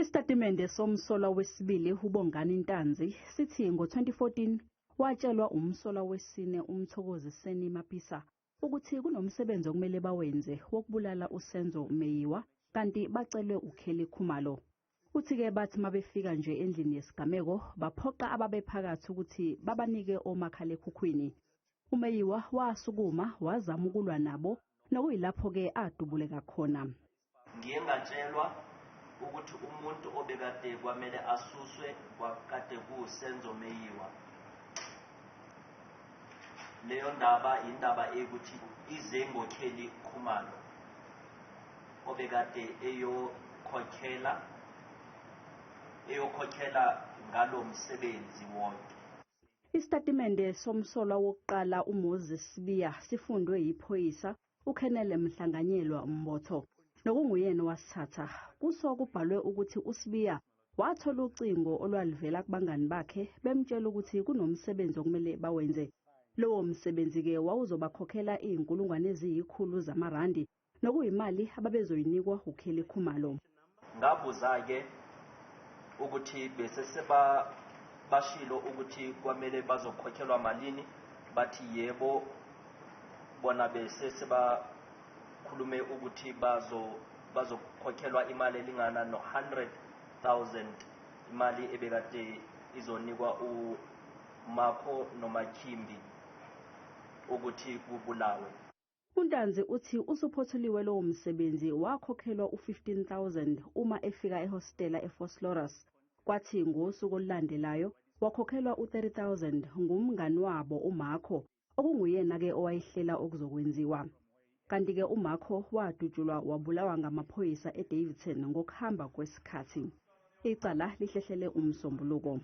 Isitatimende somsolwa wesibili uBongani Ntanzi sithi ngo-2014 watshelwa umsolwa wesine uMthokoziseni Mapisa ukuthi kunomsebenzi okumele bawenze wokubulala uSenzo Mayiwa kanti bacelwe uKheli Khumalo. Uthi-ke bathi mabefika nje endlini yesigameko baphoqa ababephakathi ukuthi babanike omakhalekhukhwini. uMeyiwa wasukuma wazama ukulwa nabo nokuyilapho-ke adubuleka khona. Ngiye ngatshelwa ukuthi umuntu obekade kwamele asuswe kwakade kuSenzo Mayiwa. Leyo ndaba indaba ukuthi ize ngoKheli Khumalo obekade eyokhokhela ngalo msebenzi wonke. Isitatimende somsolwa wokuqala uMuzi Sibiya sifundwe yiphoyisa uKhenele Mhlanganyelwa Mbotho nokunguyena wasithatha. Kuso kubhalwe ukuthi uSibiya wathola ucingo olwalivela kubangani bakhe bemtshela ukuthi kunomsebenzi okumele bawenze. Lowo msebenzi-ke wawuzobakhokhela iy'nkulungwane eziyi100 zamarandi nokuyimali ababezoyinikwa uKheli Khumalo. Ngabuza-ke ukuthi bese bashilo ukuthi kwamele bazokhokhelwa malini, bathi yebo bona bese sebakhulume ukuthi bazokhokhelwa imali elingana no-100,000 imali ebekade izonikwa uMakho noMakhimbi ukuthi kubulawe. uNtanzi uthi usuphotheliwe lowo msebenzi wakhokhelwa u-15,000 uma efika ehostela eFosloras. Kwathi ngosuku olulandelayo wakhokhelwa u-30,000 ngumngani wabo uMakho okunguyena-ke owayehlela okuzokwenziwa. Kanti-ke uMakho wadutshulwa wabulawa ngamaphoyisa eDavidson ngokuhamba kwesikhathi. Icala lihlehlele umsombuluko.